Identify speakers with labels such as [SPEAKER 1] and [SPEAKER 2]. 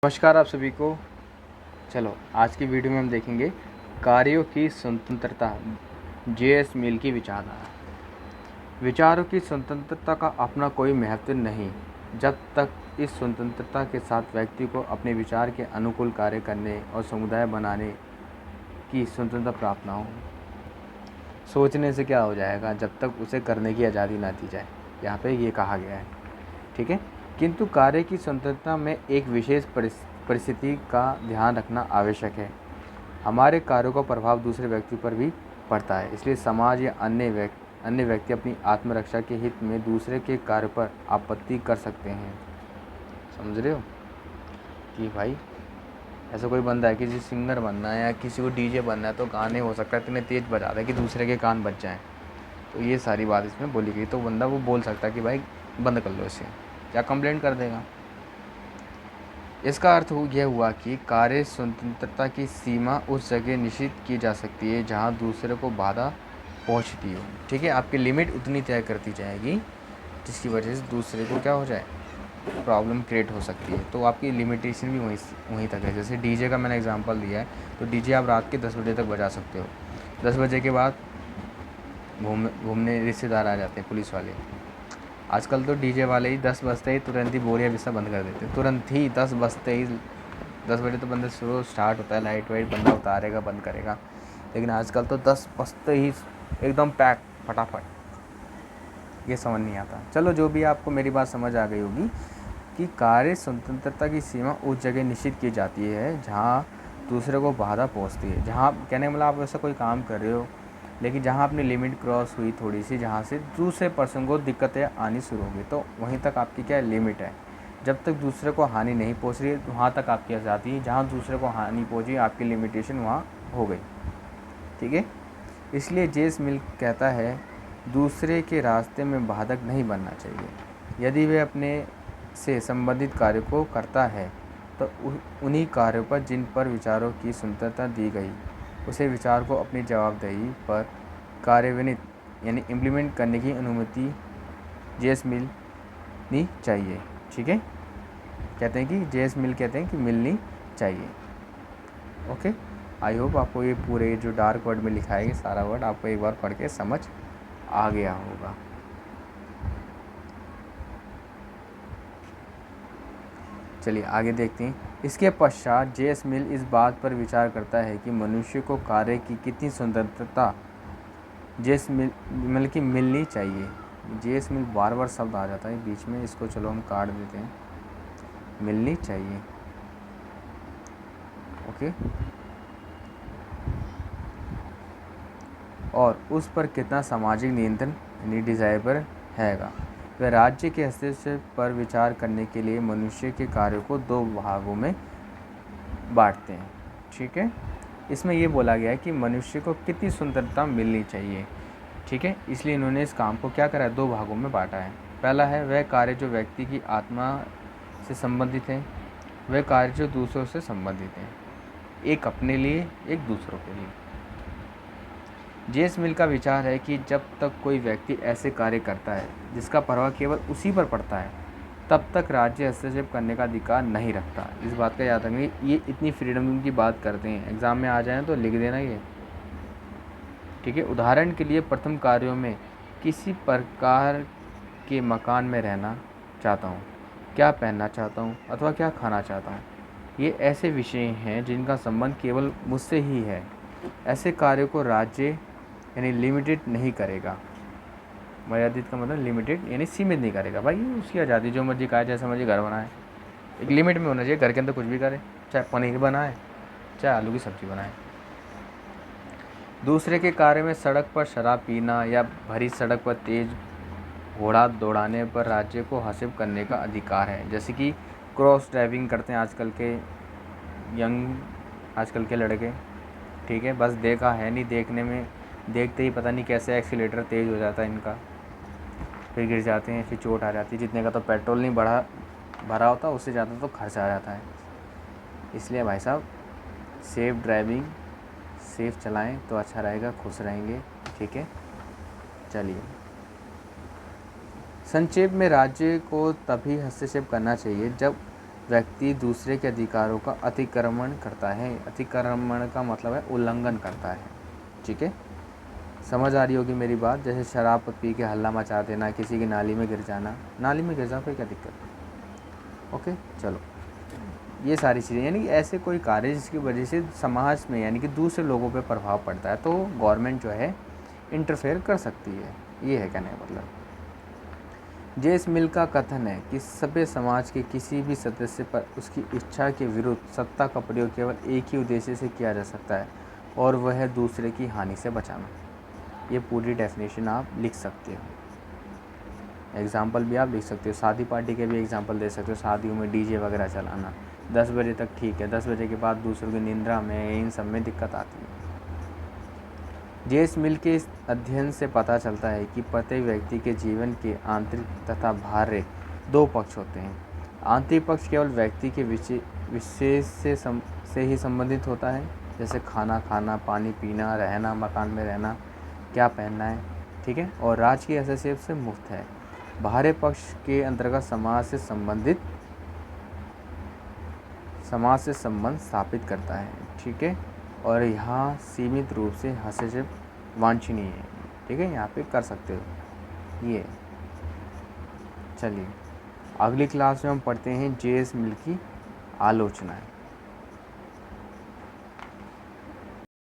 [SPEAKER 1] नमस्कार आप सभी को। चलो आज की वीडियो में हम देखेंगे कार्यों की स्वतंत्रता, जेएस मिल की विचारधारा। विचारों की स्वतंत्रता का अपना कोई महत्व नहीं जब तक इस स्वतंत्रता के साथ व्यक्ति को अपने विचार के अनुकूल कार्य करने और समुदाय बनाने की स्वतंत्रता प्राप्त ना हो। सोचने से क्या हो जाएगा जब तक उसे करने की आज़ादी ना दी जाए, यहाँ पे ये कहा गया है, ठीक है। किंतु कार्य की स्वतंत्रता में एक विशेष परिस्थिति का ध्यान रखना आवश्यक है। हमारे कार्यों का प्रभाव दूसरे व्यक्ति पर भी पड़ता है, इसलिए समाज या अन्य व्यक्ति अपनी आत्मरक्षा के हित में दूसरे के कार्य पर आपत्ति कर सकते हैं। समझ रहे हो कि भाई ऐसा कोई बंदा है, किसी सिंगर बनना है या किसी को डीजे बनना है तो गाने हो सकता है इतने तेज़ बजा दे कि दूसरे के कान बज जाएँ, तो ये सारी बात इसमें बोली गई। तो बंदा वो बोल सकता है कि भाई बंद कर लो इसे, क्या कंप्लेंट कर देगा। इसका अर्थ यह हुआ कि कार्य स्वतंत्रता की सीमा उस जगह निश्चित की जा सकती है जहां दूसरे को बाधा पहुंचती हो, ठीक है। आपकी लिमिट उतनी तय करती जाएगी जिसकी वजह से दूसरे को क्या हो जाए, प्रॉब्लम क्रिएट हो सकती है। तो आपकी लिमिटेशन भी वहीं तक है। जैसे डीजे का मैंने एग्जांपल दिया है, तो डीजे आप रात के 10 बजे तक बजा सकते हो। 10 बजे के बाद घूमने रिश्तेदार आ जाते हैं, पुलिस वाले। आजकल तो डीजे वाले ही 10 बजते ही तुरंत ही बोरिया बिस्सा बंद कर देते हैं, तुरंत ही 10 बजते ही। 10 बजे तो बंदा शुरू स्टार्ट होता है, लाइट वाइट बंदा उतारेगा, बंद करेगा, लेकिन आजकल तो 10 बजते ही एकदम पैक फटाफट। ये समझ नहीं आता। चलो जो भी, आपको मेरी बात समझ आ गई होगी कि कार्य स्वतंत्रता की सीमा उस जगह निश्चित की जाती है जहाँ दूसरे को बाधा पहुँचती है। जहाँ कहने का मतलब आप ऐसा कोई काम कर रहे हो लेकिन जहाँ अपनी लिमिट क्रॉस हुई थोड़ी सी, जहाँ से दूसरे पर्सन को दिक्कतें आनी शुरू होगी, तो वहीं तक आपकी क्या लिमिट है। जब तक दूसरे को हानि नहीं पहुँच रही है वहाँ तक आपकी आज़ादी है, जहाँ दूसरे को हानि पहुँची आपकी लिमिटेशन वहाँ हो गई, ठीक है। इसलिए जेम्स मिल कहता है दूसरे के रास्ते में बाधक नहीं बनना चाहिए। यदि वे अपने से संबंधित कार्य को करता है तो उन्हीं कार्यों पर जिन पर विचारों की स्वतंत्रता दी गई, उसे विचार को अपनी जवाबदेही पर कार्यान्वित यानी इम्प्लीमेंट करने की अनुमति जेम्स मिलनी चाहिए, ठीक है। कहते हैं कि जेम्स मिल कहते हैं कि मिलनी चाहिए। ओके, आई होप आपको ये पूरे जो डार्क वर्ड में लिखा है ये सारा वर्ड आपको एक बार पढ़ के समझ आ गया होगा। चलिए आगे देखते हैं। इसके पश्चात जेम्स मिल इस बात पर विचार करता है कि मनुष्य को कार्य की कितनी स्वतंत्रता जेम्स मिल की मिलनी चाहिए। जेम्स मिल बार बार शब्द आ जाता है बीच में, इसको चलो हम काट देते हैं। मिलनी चाहिए, ओके। और उस पर कितना सामाजिक नियंत्रण यानी डिजायरेबल हैगा। वह राज्य के हस्तक्षेप पर विचार करने के लिए मनुष्य के कार्यों को 2 भागों में बांटते हैं, ठीक है। इसमें ये बोला गया है कि मनुष्य को कितनी स्वतंत्रता मिलनी चाहिए, ठीक है। इसलिए इन्होंने इस काम को क्या करा है, 2 भागों में बांटा है। पहला है वह कार्य जो व्यक्ति की आत्मा से संबंधित है, वह कार्य जो दूसरों से संबंधित है, एक अपने लिए एक दूसरों के लिए। जेम्स मिल का विचार है कि जब तक कोई व्यक्ति ऐसे कार्य करता है जिसका प्रभाव केवल उसी पर पड़ता है, तब तक राज्य हस्तक्षेप करने का अधिकार नहीं रखता। इस बात का याद रखें, ये इतनी फ्रीडम की बात करते हैं, एग्ज़ाम में आ जाए तो लिख देना ये, ठीक है। उदाहरण के लिए प्रथम कार्यों में किसी प्रकार के मकान में रहना चाहता हूँ, क्या पहनना चाहता हूँ अथवा क्या खाना चाहता हूँ, ये ऐसे विषय हैं जिनका संबंध केवल मुझसे ही है। ऐसे कार्यों को राज्य यानी लिमिटेड नहीं करेगा। मर्यादित का मतलब लिमिटेड यानी सीमित नहीं करेगा। भाई उसकी आज़ादी, जो मर्जी खाए, जैसा मर्जी घर बनाए, एक लिमिट में होना चाहिए। घर के अंदर कुछ भी करे, चाहे पनीर बनाए चाहे आलू की सब्ज़ी बनाए। दूसरे के कार्य में सड़क पर शराब पीना या भरी सड़क पर तेज़ घोड़ा दौड़ाने पर राज्य को हस्तक्षेप करने का अधिकार है। जैसे कि क्रॉस ड्राइविंग करते हैं आजकल के लड़के, ठीक है। बस देखा है नहीं, देखने में देखते ही पता नहीं कैसे एक्सीलेटर तेज़ हो जाता है इनका, फिर गिर जाते हैं, फिर चोट आ जाती है। जितने का तो पेट्रोल नहीं भरा होता, उससे ज़्यादा तो खर्चा आ जाता है। इसलिए भाई साहब सेफ़ ड्राइविंग, सेफ़ चलाएं तो अच्छा रहेगा, खुश रहेंगे, ठीक है। चलिए, संक्षेप में राज्य को तभी हस्तक्षेप करना चाहिए जब व्यक्ति दूसरे के अधिकारों का अतिक्रमण करता है। अतिक्रमण का मतलब है उल्लंघन करता है। ठीक है, समझ आ रही होगी मेरी बात। जैसे शराब पी के हल्ला मचा देना, किसी की नाली में गिर जाना, नाली में गिर जाना कोई क्या दिक्कत है। ओके, चलो ये सारी चीज़ें, यानी कि ऐसे कोई कार्य जिसकी वजह से समाज में यानी कि दूसरे लोगों पे प्रभाव पड़ता है तो गवर्नमेंट जो है इंटरफेयर कर सकती है। ये है कहने का मतलब। जेम्स मिल का कथन है कि सभ्य समाज के किसी भी सदस्य पर उसकी इच्छा के विरुद्ध सत्ता का प्रयोग केवल एक ही उद्देश्य से किया जा सकता है और वह है दूसरे की हानि से बचाना। ये पूरी डेफिनेशन आप लिख सकते हो। एग्जाम्पल भी आप लिख सकते हो, शादी पार्टी के भी एग्जाम्पल दे सकते हो। शादियों में डीजे वगैरह चलाना 10 बजे तक ठीक है, 10 बजे के बाद दूसरों की निंद्रा में इन सब में दिक्कत आती है। जेम्स मिल के इस अध्ययन से पता चलता है कि प्रत्येक व्यक्ति के जीवन के आंतरिक तथा बाह्य दो पक्ष होते हैं। आंतरिक पक्ष केवल व्यक्ति के विशेष से ही संबंधित होता है, जैसे खाना खाना, पानी पीना, रहना, मकान में रहना, क्या पहनना है। ठीक है, और राज्य के हस्तक्षेप से मुक्त है। बाहरी पक्ष के अंतर्गत समाज से संबंध स्थापित करता है। ठीक है, और यहाँ सीमित रूप से हस्तक्षेप वांछनीय है। ठीक है, यहाँ पे कर सकते हो ये। चलिए अगली क्लास में हम पढ़ते हैं जेम्स मिल की आलोचनाएं।